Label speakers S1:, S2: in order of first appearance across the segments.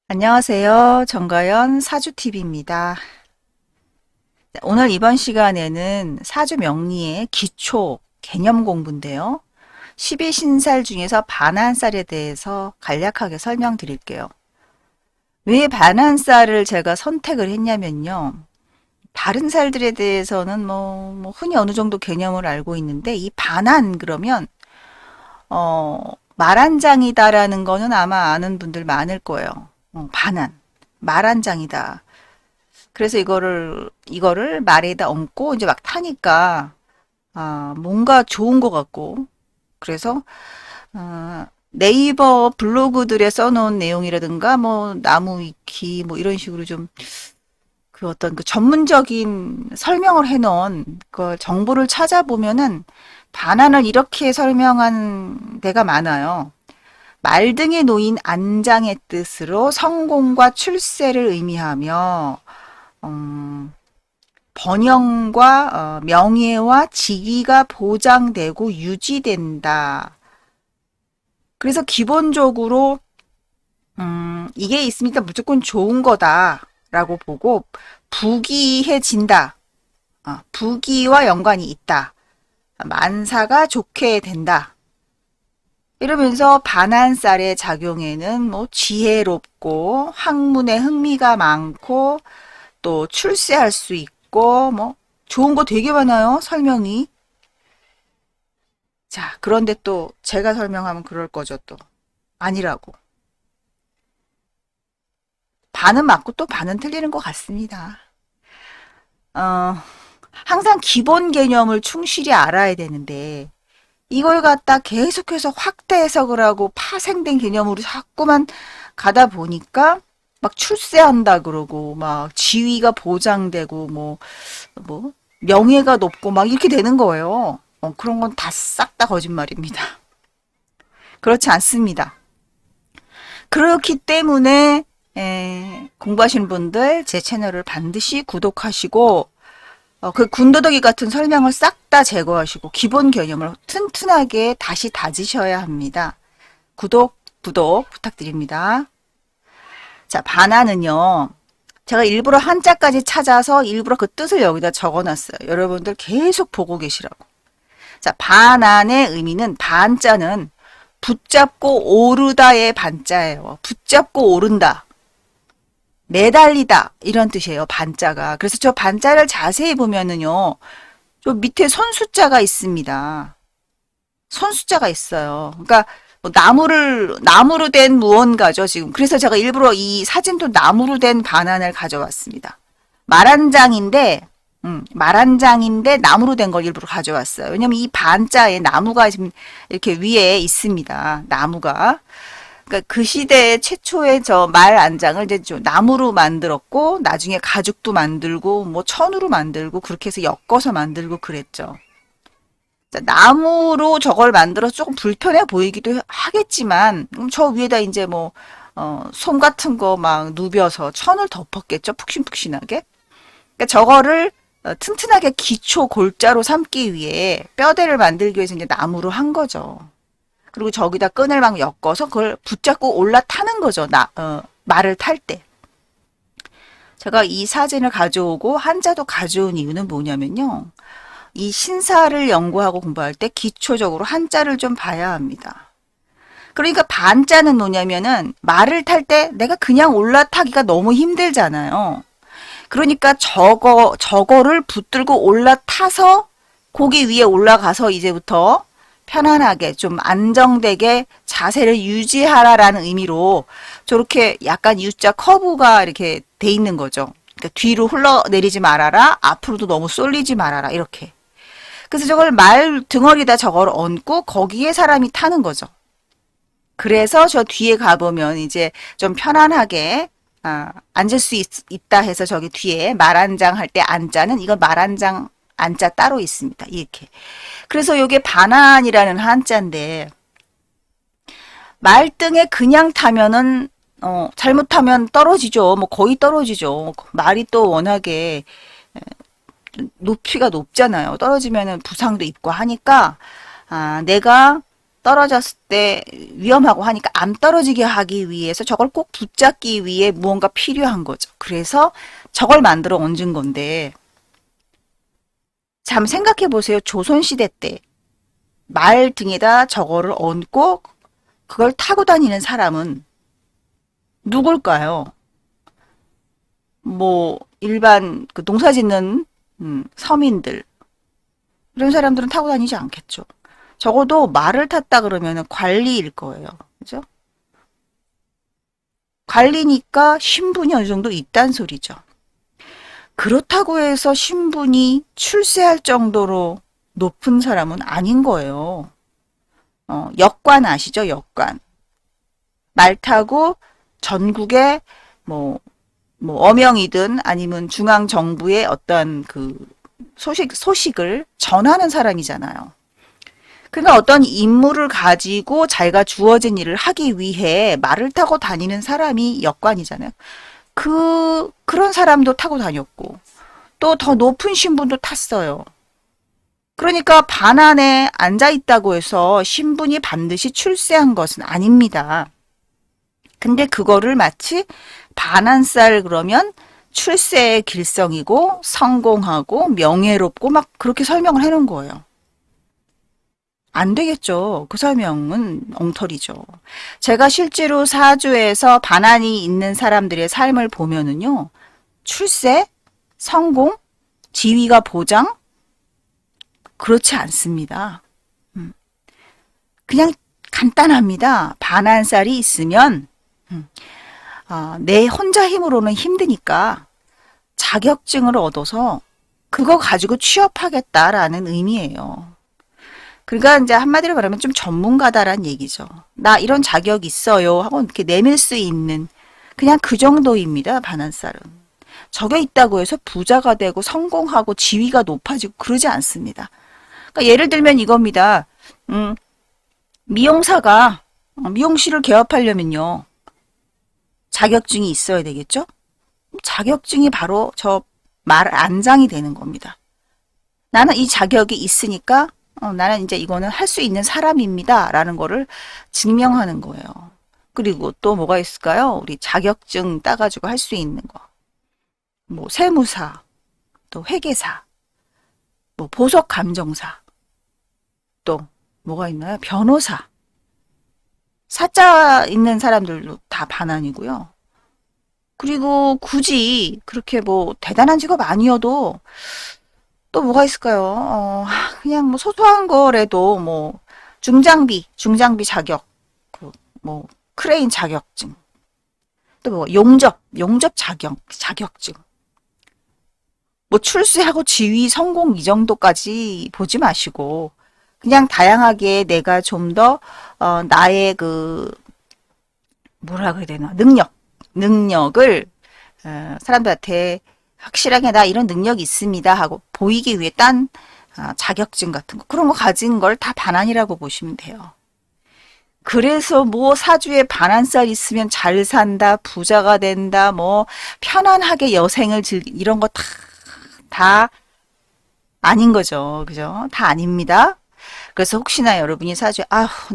S1: 안녕하세요. 정가연 사주TV입니다. 오늘 이번 시간에는 사주 명리의 기초 개념 공부인데요. 12신살 중에서 반한살에 대해서 간략하게 설명드릴게요. 왜 반한살을 제가 선택을 했냐면요. 다른 살들에 대해서는 흔히 어느 정도 개념을 알고 있는데 이 반한 그러면 말한장이다라는 거는 아마 아는 분들 많을 거예요. 반한. 말한장이다. 그래서 이거를 말에다 얹고 이제 막 타니까, 뭔가 좋은 것 같고, 그래서, 네이버 블로그들에 써놓은 내용이라든가, 나무 위키, 이런 식으로 좀, 그 어떤 그 전문적인 설명을 해놓은 그 정보를 찾아보면은, 반환을 이렇게 설명한 데가 많아요. 말 등에 놓인 안장의 뜻으로 성공과 출세를 의미하며, 음, 번영과 명예와 직위가 보장되고 유지된다. 그래서 기본적으로 이게 있으니까 무조건 좋은 거다라고 보고 부귀해진다. 부귀와 연관이 있다. 만사가 좋게 된다. 이러면서 반한살의 작용에는 지혜롭고 학문에 흥미가 많고 또 출세할 수 있고 좋은 거 되게 많아요. 설명이. 자, 그런데 또 제가 설명하면 그럴 거죠, 또. 아니라고. 반은 맞고 또 반은 틀리는 것 같습니다. 어, 항상 기본 개념을 충실히 알아야 되는데 이걸 갖다 계속해서 확대 해석을 하고 파생된 개념으로 자꾸만 가다 보니까 막 출세한다 그러고 막 지위가 보장되고 명예가 높고 막 이렇게 되는 거예요. 그런 건 다 싹 다 거짓말입니다. 그렇지 않습니다. 그렇기 때문에 공부하시는 분들 제 채널을 반드시 구독하시고 그 군더더기 같은 설명을 싹 다 제거하시고 기본 개념을 튼튼하게 다시 다지셔야 합니다. 구독 부탁드립니다. 자, 반하는요. 제가 일부러 한자까지 찾아서 일부러 그 뜻을 여기다 적어놨어요. 여러분들 계속 보고 계시라고. 자, 반안의 의미는 반자는 붙잡고 오르다의 반자예요. 붙잡고 오른다. 매달리다 이런 뜻이에요. 반자가. 그래서 저 반자를 자세히 보면은요. 저 밑에 선숫자가 있습니다. 선숫자가 있어요. 그러니까 나무로 된 무언가죠, 지금. 그래서 제가 일부러 이 사진도 나무로 된 반환을 가져왔습니다. 말 한 장인데 나무로 된 걸 일부러 가져왔어요. 왜냐면 이 반자에 나무가 지금 이렇게 위에 있습니다. 나무가. 그러니까 그 시대 최초의 저 말 안장을 이제 좀 나무로 만들었고, 나중에 가죽도 만들고, 천으로 만들고, 그렇게 해서 엮어서 만들고 그랬죠. 자, 나무로 저걸 만들어서 조금 불편해 보이기도 하겠지만, 저 위에다 이제 솜 같은 거 막 누벼서 천을 덮었겠죠? 푹신푹신하게. 그러니까 저거를 튼튼하게 기초 골자로 삼기 위해 뼈대를 만들기 위해서 이제 나무로 한 거죠. 그리고 저기다 끈을 막 엮어서 그걸 붙잡고 올라타는 거죠. 말을 탈 때. 제가 이 사진을 가져오고 한자도 가져온 이유는 뭐냐면요. 이 신사를 연구하고 공부할 때 기초적으로 한자를 좀 봐야 합니다. 그러니까 반자는 뭐냐면은 말을 탈 때 내가 그냥 올라타기가 너무 힘들잖아요. 그러니까 저거를 붙들고 올라타서 고기 위에 올라가서 이제부터 편안하게 좀 안정되게 자세를 유지하라라는 의미로 저렇게 약간 U자 커브가 이렇게 돼 있는 거죠. 그러니까 뒤로 흘러내리지 말아라. 앞으로도 너무 쏠리지 말아라. 이렇게. 그래서 저걸 말 등어리다 저걸 얹고 거기에 사람이 타는 거죠. 그래서 저 뒤에 가보면 이제 좀 편안하게 앉을 수 있다 해서 저기 뒤에 말한장 할 때 안자는 이건 말한장 안자 따로 있습니다. 이렇게. 그래서 이게 반환이라는 한자인데 말등에 그냥 타면은 잘못하면 떨어지죠. 거의 떨어지죠. 말이 또 워낙에 높이가 높잖아요. 떨어지면은 부상도 입고 하니까 내가 떨어졌을 때 위험하고 하니까 안 떨어지게 하기 위해서 저걸 꼭 붙잡기 위해 무언가 필요한 거죠. 그래서 저걸 만들어 얹은 건데, 잠 생각해 보세요. 조선시대 때 말 등에다 저거를 얹고 그걸 타고 다니는 사람은 누굴까요? 뭐 일반 그 농사 짓는 서민들, 이런 사람들은 타고 다니지 않겠죠. 적어도 말을 탔다 그러면 관리일 거예요. 그죠? 관리니까 신분이 어느 정도 있단 소리죠. 그렇다고 해서 신분이 출세할 정도로 높은 사람은 아닌 거예요. 역관 아시죠? 역관. 말 타고 전국에 뭐 어명이든 아니면 중앙정부의 어떤 그 소식을 전하는 사람이잖아요. 그러니까 어떤 임무를 가지고 자기가 주어진 일을 하기 위해 말을 타고 다니는 사람이 역관이잖아요. 그런 사람도 타고 다녔고, 또 더 높은 신분도 탔어요. 그러니까 반환에 앉아 있다고 해서 신분이 반드시 출세한 것은 아닙니다. 근데 그거를 마치 반환살 그러면 출세의 길성이고 성공하고 명예롭고 막 그렇게 설명을 해놓은 거예요. 안 되겠죠. 그 설명은 엉터리죠. 제가 실제로 사주에서 반환이 있는 사람들의 삶을 보면은요, 출세, 성공, 지위가 보장? 그렇지 않습니다. 그냥 간단합니다. 반환살이 있으면 내 혼자 힘으로는 힘드니까 자격증을 얻어서 그거 가지고 취업하겠다라는 의미예요. 그러니까 이제 한마디로 말하면 좀 전문가다란 얘기죠. 나 이런 자격 있어요 하고 이렇게 내밀 수 있는 그냥 그 정도입니다. 반환살은. 저게 있다고 해서 부자가 되고 성공하고 지위가 높아지고 그러지 않습니다. 그러니까 예를 들면 이겁니다. 미용사가 미용실을 개업하려면요, 자격증이 있어야 되겠죠? 자격증이 바로 저 말 안장이 되는 겁니다. 나는 이 자격이 있으니까 나는 이제 이거는 할 수 있는 사람입니다. 라는 거를 증명하는 거예요. 그리고 또 뭐가 있을까요? 우리 자격증 따가지고 할 수 있는 거. 뭐 세무사, 또 회계사, 뭐 보석감정사, 또 뭐가 있나요? 변호사. 사자 있는 사람들도 다 반환이고요. 그리고 굳이 그렇게 뭐 대단한 직업 아니어도 또 뭐가 있을까요? 그냥 뭐 소소한 거라도 뭐 중장비 자격, 뭐 크레인 자격증, 또 뭐 용접 자격증. 뭐 출세하고 지위 성공 이 정도까지 보지 마시고 그냥 다양하게 내가 좀 더 나의 그 뭐라 그래야 되나 능력을 사람들한테 확실하게 나 이런 능력이 있습니다 하고 보이기 위해 딴 자격증 같은 거 그런 거 가진 걸 다 반환이라고 보시면 돼요. 그래서 뭐 사주에 반환살 있으면 잘 산다, 부자가 된다, 뭐 편안하게 여생을 이런 거 다 아닌 거죠. 그죠? 다 아닙니다. 그래서 혹시나 여러분이 사주에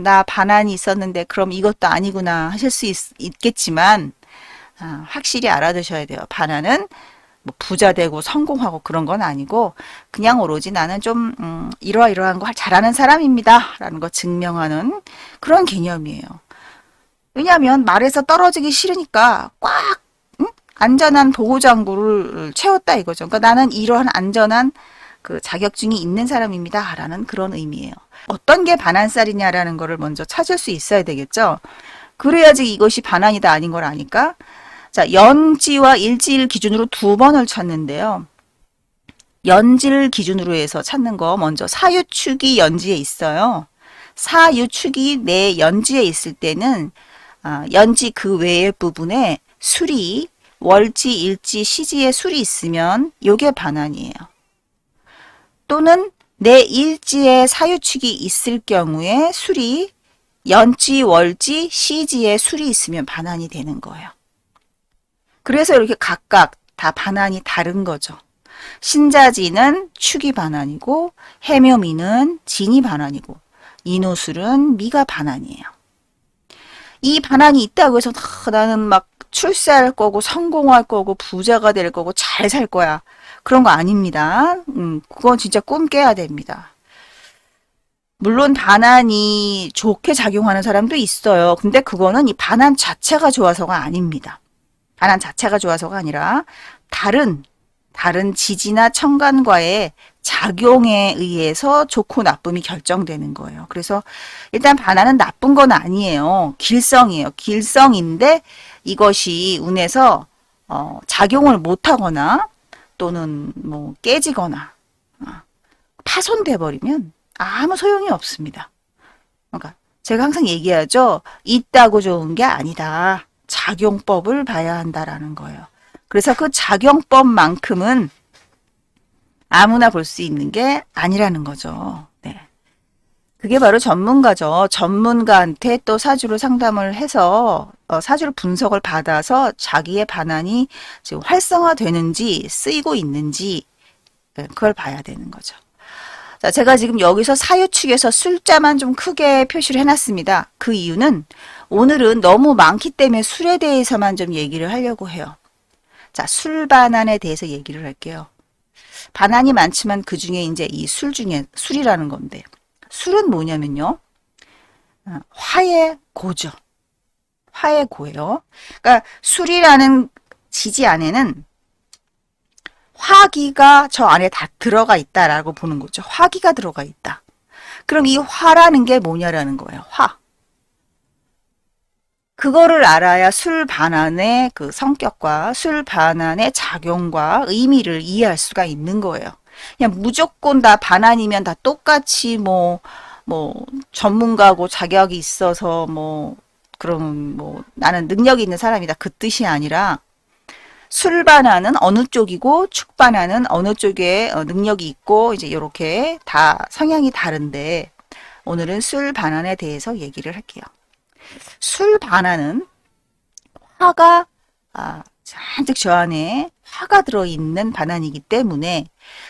S1: 나 반환이 있었는데 그럼 이것도 아니구나 하실 수 있겠지만 확실히 알아두셔야 돼요. 반환은 뭐 부자 되고 성공하고 그런 건 아니고 그냥 오로지 나는 좀 이러이러한 거 잘하는 사람입니다 라는 거 증명하는 그런 개념이에요. 왜냐하면 말에서 떨어지기 싫으니까 꽉 안전한 보호장구를 채웠다 이거죠. 그러니까 나는 이러한 안전한 그 자격증이 있는 사람입니다 라는 그런 의미예요. 어떤 게 반환살이냐라는 거를 먼저 찾을 수 있어야 되겠죠. 그래야지 이것이 반환이다 아닌 걸 아니까. 자, 연지와 일지일 기준으로 두 번을 찾는데요. 연지를 기준으로 해서 찾는 거 먼저 사유축이 연지에 있어요. 사유축이 내 연지에 있을 때는 연지 그 외의 부분에 술이 월지, 일지, 시지에 술이 있으면 요게 반환이에요. 또는 내 일지에 사유축이 있을 경우에 술이 연지, 월지, 시지에 술이 있으면 반환이 되는 거예요. 그래서 이렇게 각각 다 반환이 다른 거죠. 신자지는 축이 반환이고 해묘미는 진이 반환이고 인호술은 미가 반환이에요. 이 반환이 있다고 해서 나는 막 출세할 거고 성공할 거고 부자가 될 거고 잘 살 거야. 그런 거 아닙니다. 그건 진짜 꿈 깨야 됩니다. 물론 반환이 좋게 작용하는 사람도 있어요. 근데 그거는 이 반환 자체가 좋아서가 아닙니다. 반환 자체가 좋아서가 아니라 다른 지지나 천간과의 작용에 의해서 좋고 나쁨이 결정되는 거예요. 그래서 일단 반환은 나쁜 건 아니에요. 길성이에요. 길성인데 이것이 운에서 작용을 못하거나 또는 뭐 깨지거나 파손돼 버리면 아무 소용이 없습니다. 그러니까 제가 항상 얘기하죠. 있다고 좋은 게 아니다. 작용법을 봐야 한다라는 거예요. 그래서 그 작용법만큼은 아무나 볼 수 있는 게 아니라는 거죠. 네. 그게 바로 전문가죠. 전문가한테 또 사주를 상담을 해서 사주를 분석을 받아서 자기의 반환이 지금 활성화되는지 쓰이고 있는지 그걸 봐야 되는 거죠. 자, 제가 지금 여기서 사유축에서 술자만 좀 크게 표시를 해놨습니다. 그 이유는 오늘은 너무 많기 때문에 술에 대해서만 좀 얘기를 하려고 해요. 자, 술 반환에 대해서 얘기를 할게요. 반환이 많지만 그 중에 이제 이 술 중에 술이라는 건데, 술은 뭐냐면요. 화의 고죠. 화의 고예요. 그러니까 술이라는 지지 안에는 화기가 저 안에 다 들어가 있다라고 보는 거죠. 화기가 들어가 있다. 그럼 이 화라는 게 뭐냐라는 거예요. 화. 그거를 알아야 술 반환의 그 성격과 술 반환의 작용과 의미를 이해할 수가 있는 거예요. 그냥 무조건 다 반환이면 다 똑같이 뭐 전문가고 자격이 있어서 그럼 나는 능력이 있는 사람이다. 그 뜻이 아니라 술 반환은 어느 쪽이고 축 반환은 어느 쪽에 능력이 있고 이제 이렇게 다 성향이 다른데 오늘은 술 반환에 대해서 얘기를 할게요. 술 반환은 화가 잔뜩 저 안에 화가 들어있는 반환이기 때문에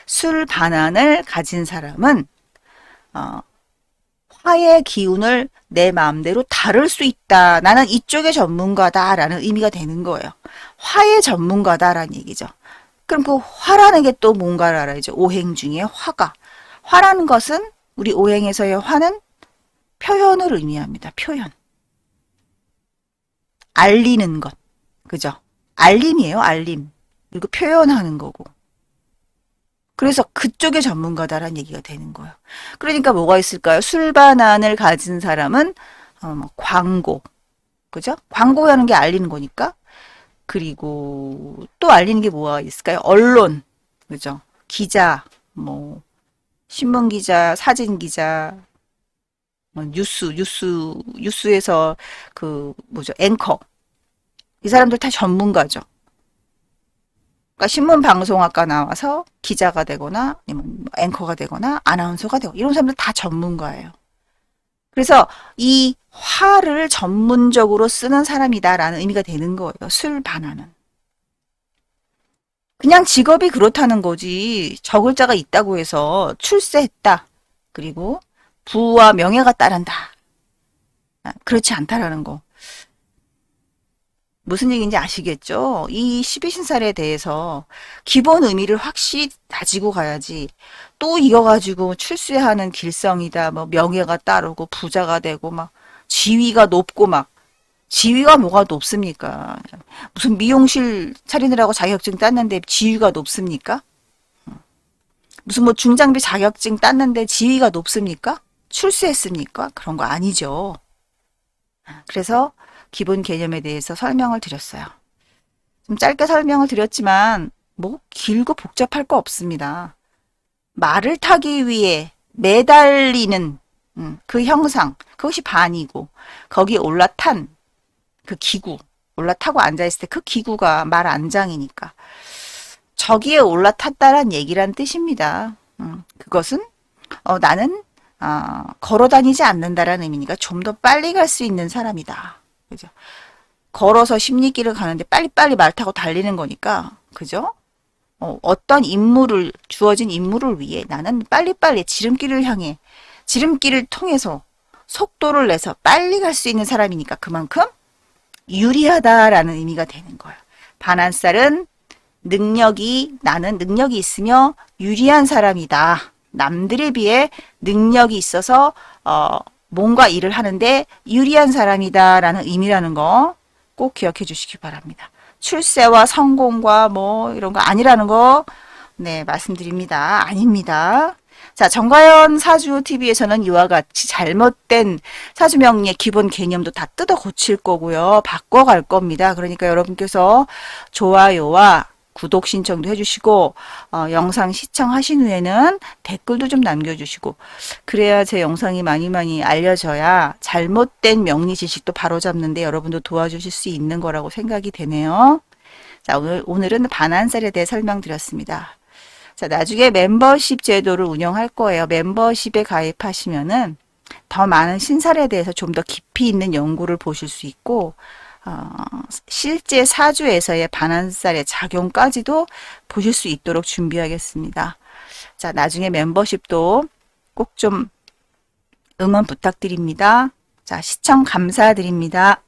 S1: 술 반환을 가진 사람은 화의 기운을 내 마음대로 다룰 수 있다. 나는 이쪽의 전문가다라는 의미가 되는 거예요. 화의 전문가다라는 얘기죠. 그럼 그 화라는 게 또 뭔가를 알아야죠. 오행 중에 화가. 화라는 것은 우리 오행에서의 화는 표현을 의미합니다. 표현. 알리는 것. 그죠? 알림이에요. 알림. 그리고 표현하는 거고. 그래서 그쪽의 전문가다라는 얘기가 되는 거예요. 그러니까 뭐가 있을까요? 술 반환을 가진 사람은 광고. 그죠? 광고하는 게 알리는 거니까. 그리고 또 알리는 게 뭐가 있을까요? 언론. 그죠? 기자, 신문 기자, 사진 기자, 뉴스에서 앵커. 이 사람들 다 전문가죠. 그러니까 신문방송학과 나와서 기자가 되거나 아니면 앵커가 되거나 아나운서가 되고 이런 사람들 다 전문가예요. 그래서 이 화를 전문적으로 쓰는 사람이다라는 의미가 되는 거예요. 술 반환은. 그냥 직업이 그렇다는 거지. 적을자가 있다고 해서 출세했다. 그리고 부와 명예가 따른다. 그렇지 않다라는 거. 무슨 얘기인지 아시겠죠? 이 12신살에 대해서 기본 의미를 확실히 다지고 가야지. 또 이거 가지고 출세하는 길성이다. 명예가 따르고 부자가 되고 지위가 높고 지위가 뭐가 높습니까? 무슨 미용실 차리느라고 자격증 땄는데 지위가 높습니까? 무슨 중장비 자격증 땄는데 지위가 높습니까? 출세했습니까? 그런 거 아니죠. 그래서 기본 개념에 대해서 설명을 드렸어요. 좀 짧게 설명을 드렸지만 길고 복잡할 거 없습니다. 말을 타기 위해 매달리는 그 형상, 그것이 반이고 거기에 올라탄 그 기구, 올라타고 앉아있을 때 그 기구가 말 안장이니까 저기에 올라탔다란 얘기란 뜻입니다. 그것은 나는 걸어 다니지 않는다라는 의미니까 좀 더 빨리 갈 수 있는 사람이다. 그죠? 걸어서 10리길을 가는데 빨리빨리 말 타고 달리는 거니까, 그죠? 어떤 주어진 임무를 위해 나는 빨리빨리 지름길을 향해 지름길을 통해서 속도를 내서 빨리 갈 수 있는 사람이니까 그만큼 유리하다라는 의미가 되는 거예요. 반한살은 나는 능력이 있으며 유리한 사람이다. 남들에 비해 능력이 있어서 뭔가 일을 하는데 유리한 사람이다라는 의미라는 거 꼭 기억해 주시기 바랍니다. 출세와 성공과 뭐 이런 거 아니라는 거 네, 말씀드립니다. 아닙니다. 자, 정가연 사주TV에서는 이와 같이 잘못된 사주명리의 기본 개념도 다 뜯어 고칠 거고요. 바꿔갈 겁니다. 그러니까 여러분께서 좋아요와 구독 신청도 해주시고 영상 시청하신 후에는 댓글도 좀 남겨주시고 그래야 제 영상이 많이 알려져야 잘못된 명리 지식도 바로잡는데 여러분도 도와주실 수 있는 거라고 생각이 되네요. 자, 오늘은 반한살에 대해 설명드렸습니다. 자, 나중에 멤버십 제도를 운영할 거예요. 멤버십에 가입하시면은 더 많은 신살에 대해서 좀 더 깊이 있는 연구를 보실 수 있고 실제 사주에서의 반한살의 작용까지도 보실 수 있도록 준비하겠습니다. 자, 나중에 멤버십도 꼭 좀 응원 부탁드립니다. 자, 시청 감사드립니다.